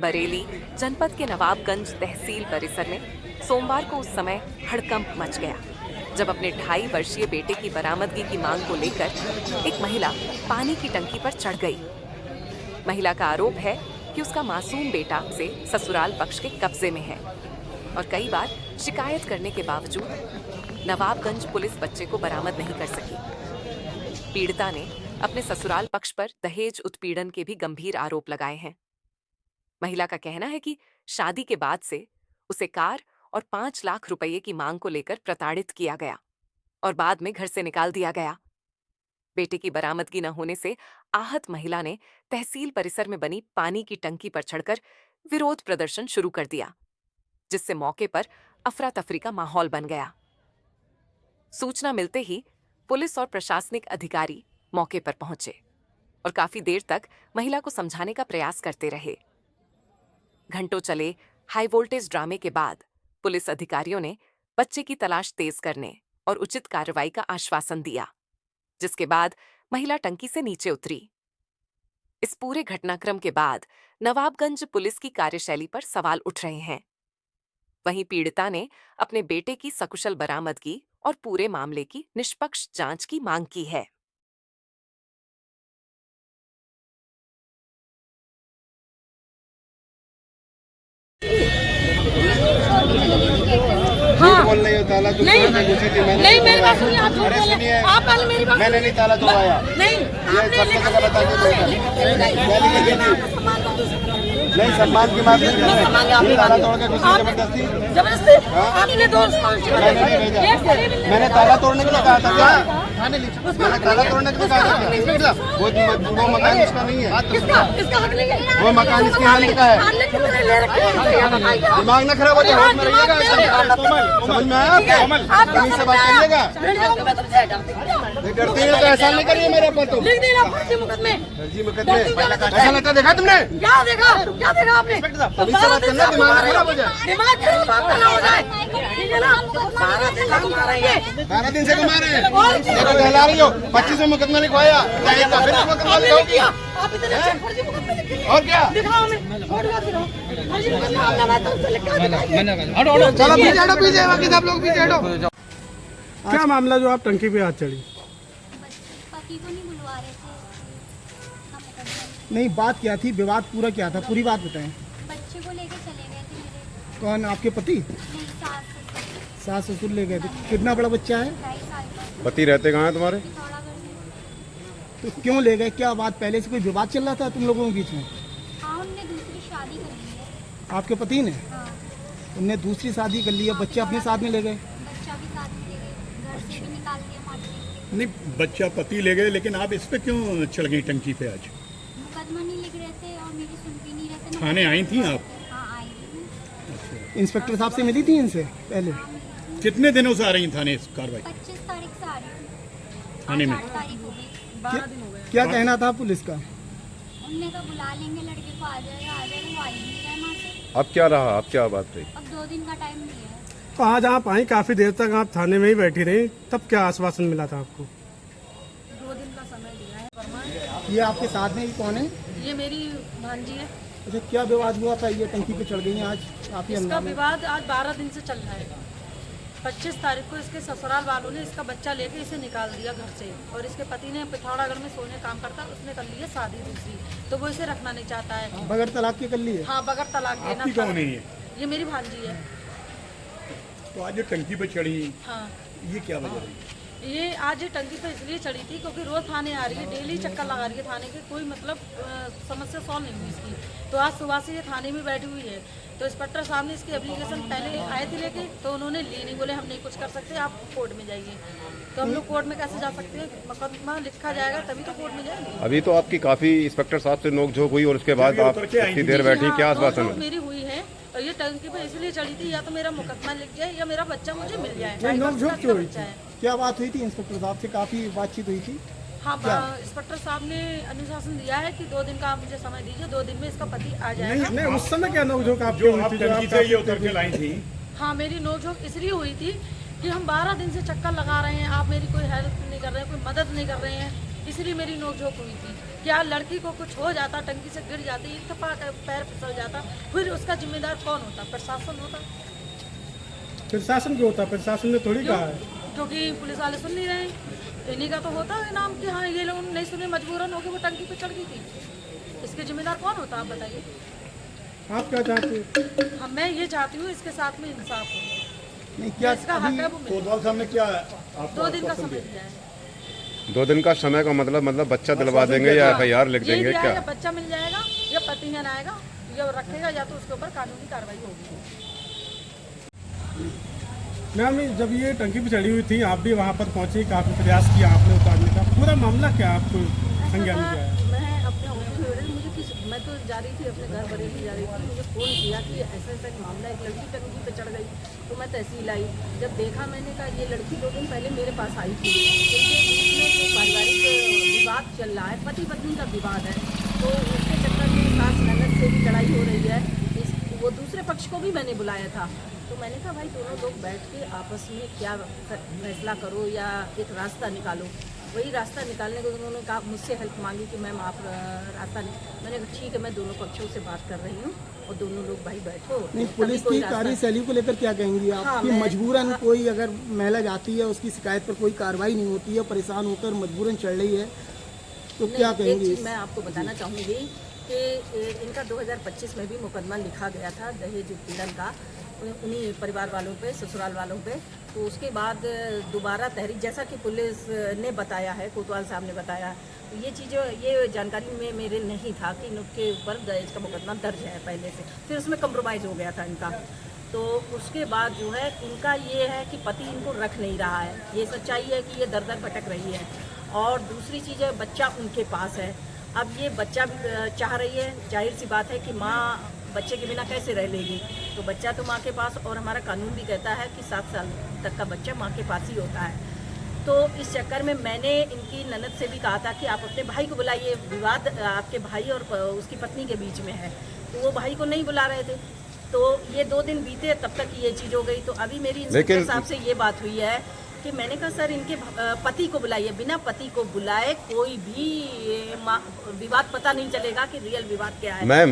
बरेली जनपद के नवाबगंज तहसील परिसर में सोमवार को उस समय हड़कंप मच गया जब अपने 2.5 वर्षीय बेटे की बरामदगी की मांग को लेकर एक महिला पानी की टंकी पर चढ़ गई। महिला का आरोप है कि उसका मासूम बेटा से ससुराल पक्ष के कब्जे में है और कई बार शिकायत करने के बावजूद नवाबगंज पुलिस बच्चे को बरामद नहीं कर सकी। पीड़िता ने अपने ससुराल पक्ष पर दहेज उत्पीड़न के भी गंभीर आरोप लगाए हैं। महिला का कहना है कि शादी के बाद से उसे कार और 5 लाख रुपए की मांग को लेकर प्रताड़ित किया गया और बाद में घर से निकाल दिया गया। बेटे की बरामदगी न होने से आहत महिला ने तहसील परिसर में बनी पानी की टंकी पर चढ़कर विरोध प्रदर्शन शुरू कर दिया, जिससे मौके पर अफरा तफरी का माहौल बन गया। सूचना मिलते ही पुलिस और प्रशासनिक अधिकारी मौके पर पहुंचे और काफी देर तक महिला को समझाने का प्रयास करते रहे। घंटों चले हाई वोल्टेज ड्रामे के बाद पुलिस अधिकारियों ने बच्चे की तलाश तेज करने और उचित कार्रवाई का आश्वासन दिया, जिसके बाद महिला टंकी से नीचे उतरी। इस पूरे घटनाक्रम के बाद नवाबगंज पुलिस की कार्यशैली पर सवाल उठ रहे हैं। वहीं पीड़िता ने अपने बेटे की सकुशल बरामदगी और पूरे मामले की निष्पक्ष जांच की मांग की है। हाँ। बोल रही हो ताला तो नहीं मेरी बात सुनिए, आप झूठ बोल रहे हैं। आप पहले मेरी बात, मैंने नहीं ताला तोड़वाया। नहीं नहीं सम्मान की बात नहीं कर रहे। ताला तोड़ के घुसी जबरदस्ती आपने मैंने ताला तोड़ने के लिए कहा था क्या? मैंने ताला तोड़ने के लिए कहा था। वो मकान इसका नहीं है, वो मकान इसकी हालत का है। दिमाग न खराब हो जाए, समझ में आया आपको? कहीं से बात करिएगा, डरती है तो ऐसा नहीं करिए मेरे ऊपर। तो फर्जी मुकदमे ऐसा लगता देखा तुमने? क्या देखा? क्या देखा आपने? अभी से बात करना, दिमाग खराब हो जाए। दिमाग खराब हो जाए, ठीक है ना? सारा दिन से कमा रहे हैं, देखो कहला रही हो। 25 मुकदमा लिखवाया, और क्या? चलो पीछे हटो, पीछे बाकी सब लोग पीछे हटो। क्या मामला जो आप टंकी पे हाथ चढ़ी? पति को नहीं बुलवा रहे थे। नहीं, बात क्या थी, विवाद पूरा क्या था, पूरी बात बताएं। बच्चे को लेके चले गए थे मेरे। कौन, आपके पति? नहीं, सास ससुर ले गए थे। कितना बड़ा बच्चा है? 2.5 साल का। पति रहते कहाँ हैं तुम्हारे? पिथौरागढ़ में। तो क्यों ले गए? क्या बात, पहले से कोई विवाद चल रहा था तुम लोगों के बीच में? हाँ, उनने दूसरी शादी कर ली है। आपके पति ने? हाँ। उनने दूसरी शादी कर ली है, बच्चे अपने साथ में ले गए? बच्चा भी साथ में ले गए, घर से भी निकाल दिया मारने। नहीं, बच्चा पति ले गए, लेकिन आप इस पे क्यों चढ़ गई टंकी पे आज? मुकदमा नहीं लिख रहे थे और मेरी सुनती नहीं रहते। थाने आई थी आप? हाँ, आई थी। इंस्पेक्टर साहब से मिली थी इनसे पहले? कितने दिनों से आ रही थाने इस कार्रवाई? 25 तारीख से आ रही हूँ। थाने में 8 तारीख हो गई। 12 दिन हो गए। क्या कहना था पुलिस का? उनने तो बुला लेंगे लड़के को, आ जाएगा, वो आ ही नहीं रहा वहाँ से। अब क्या रहा, अब क्या बात रही? अब 2 दिन का टाइम नहीं है। तो आज आप आई, काफी देर तक आप थाने में ही बैठी रही, तब क्या आश्वासन मिला था आपको? 2 दिन का समय दिया है वर्मा। ये आपके साथ में ही कौन है? ये मेरी भांजी है। अच्छा, क्या विवाद हुआ था? ये टंकी पे चढ़ गई हैं आज काफी इसका हंगामे। विवाद आज 12 दिन से चल रहा है। 25 तारीख को इसके ससुराल वालों ने इसका बच्चा लेके इसे निकाल दिया घर से, और इसके पति ने पिथौरागढ़ में सोने काम करता, उसने कर ली है शादी दूसरी, तो वो इसे रखना नहीं चाहता है। बगैर तलाक के कर ली है? हाँ, बगैर तलाक के। आपकी कौन है ये? ये मेरी भांजी है। तो आज जो टंकी पे चढ़ी, हाँ, ये क्या वजह रही? ये आज ये टंकी पे इसलिए चढ़ी थी क्योंकि रोज थाने आ रही है, डेली चक्कर लगा रही है थाने के, कोई मतलब समस्या सॉल्व नहीं हुई इसकी। तो आज सुबह से ये थाने में बैठी हुई है। तो इंस्पेक्टर साहब ने इसकी एप्लीकेशन पहले आए थे लेके, तो उन्होंने ली नहीं, बोले हम नहीं कुछ कर सकते, आप कोर्ट में जाइए। तो हम लोग कोर्ट में कैसे जा सकते हैं? मुकदमा लिखा जाएगा तभी तो कोर्ट में जाएंगे। अभी तो आपकी काफी इंस्पेक्टर साहब से नोकझोंक हुई और उसके बाद आप इतनी देर बैठी, क्या आश्वासन है? मेरी हुई है, और ये टंकी पे इसलिए चढ़ी थी, या तो मेरा मुकदमा लिख जाए या मेरा बच्चा मुझे मिल जाए। नहीं, नोकझोंक क्यों हुई बच्चा थी? है। क्या बात हुई थी? इंस्पेक्टर साहब से काफी बातचीत हुई थी? हाँ, इंस्पेक्टर साहब ने अनुशासन दिया है कि 2 दिन का आप मुझे समय दीजिए, 2 दिन में इसका पति आ जाएगा। नहीं, उस समय क्या नोकझोंक आप जो आप टंकी से ये उतर के लाई थी? हाँ, मेरी नोकझोंक इसलिए हुई थी कि हम 12 दिन से चक्कर लगा रहे हैं, आप मेरी कोई हेल्प नहीं कर रहे हैं, कोई मदद नहीं कर रहे हैं, इसलिए मेरी नोकझोंक हुई थी। क्या लड़की को कुछ हो जाता, टंकी से गिर जाती, इत्तेफाक पैर फिसल जाता, फिर उसका जिम्मेदार कौन होता? प्रशासन होता। प्रशासन क्यों होता? प्रशासन ने थोड़ी क्यों? कहा है। क्योंकि पुलिस वाले सुन नहीं रहे। इन्हीं का तो होता है नाम कि हाँ ये लोग नहीं सुने, मजबूरन होकर वो टंकी पे चढ़ गई थी। इसके जिम्मेदार कौन होता? आप बताइए। आप क्या चाहते हैं? हाँ, मैं ये चाहती हूँ इसके साथ में इंसाफ हो। नहीं क्या इसका हक है वो मिले। कोतवाल साहब ने क्या आपको 2 दिन का आश्वासन समय दिया? दिया है। 2 दिन का समय का मतलब बच्चा दिलवा देंगे या FIR लिख ये देंगे दिया है, क्या? या बच्चा मिल जाएगा या पतिहन आएगा, या रखेगा, या तो उसके ऊपर कानूनी कार्रवाई होगी। मैम जब ये टंकी पे चढ़ी हुई थी, आप भी वहाँ पर पहुँची, काफ़ी प्रयास किया आपने उतारने का, पूरा मामला क्या आपको संज्ञान में आया? मैं अपने ऑफिस में बैठी, मैं तो जा रही थी अपने घर, बरेली जा रही थी। मुझे फ़ोन किया कि ऐसा ऐसा एक मामला, एक लड़की टंकी पे चढ़ गई। तो मैं तहसील आई, जब देखा मैंने कहा ये लड़की 2 दिन पहले मेरे पास आई थी। इसमें जो पारिवारिक विवाद चल रहा है, पति पत्नी का विवाद है, तो उसके चक्कर में सास ननद से भी लड़ाई हो रही है। वो दूसरे पक्ष को भी मैंने बुलाया था। तो मैंने कहा भाई दोनों लोग बैठ के आपस में क्या फैसला करो या एक रास्ता निकालो। वही रास्ता निकालने को उन्होंने कहा, मुझसे हेल्प मांगी कि मैम आप रास्ता मैंने कहा ठीक है, मैं दोनों पक्षों से बात कर रही हूँ और दोनों लोग भाई बैठो। नहीं, पुलिस की कार्यशैली को लेकर क्या कहेंगी आप? हाँ, कि मजबूरन कोई अगर महिला जाती है, उसकी शिकायत पर कोई कार्रवाई नहीं होती है, परेशान होकर मजबूरन चढ़ रही है, तो क्या कहेंगी? एक चीज़ मैं आपको बताना चाहूँगी कि इनका 2025 में भी मुकदमा लिखा गया था दहेज उत्पीड़न का, उन्हीं परिवार वालों पे, ससुराल वालों पे। तो उसके बाद दोबारा तहरीक, जैसा कि पुलिस ने बताया है, कोतवाल साहब ने बताया, तो ये चीज़ें, ये जानकारी में मेरे नहीं था कि इनके ऊपर दहेज का मुकदमा दर्ज है पहले से। फिर उसमें कंप्रोमाइज़ हो गया था इनका। तो उसके बाद जो है इनका ये है कि पति इनको रख नहीं रहा है, ये सच्चाई है कि ये दर दर भटक रही है। और दूसरी चीज़ है, बच्चा उनके पास है। अब ये बच्चा भी चाह रही है, जाहिर सी बात है कि माँ बच्चे के बिना कैसे रह लेगी। तो बच्चा तो माँ के पास, और हमारा कानून भी कहता है कि 7 साल तक का बच्चा माँ के पास ही होता है। तो इस चक्कर में मैंने इनकी ननद से भी कहा था कि आप अपने भाई को बुलाइए, विवाद आपके भाई और उसकी पत्नी के बीच में है। तो वो भाई को नहीं बुला रहे थे। तो ये 2 दिन बीते, तब तक ये चीज़ हो गई। तो अभी मेरी इंस्पेक्टर साहब से ये बात हुई है कि मैंने कहा सर इनके पति को बुलाइए, बिना पति को बुलाए कोई भी विवाद पता नहीं चलेगा कि रियल विवाद क्या है। मैम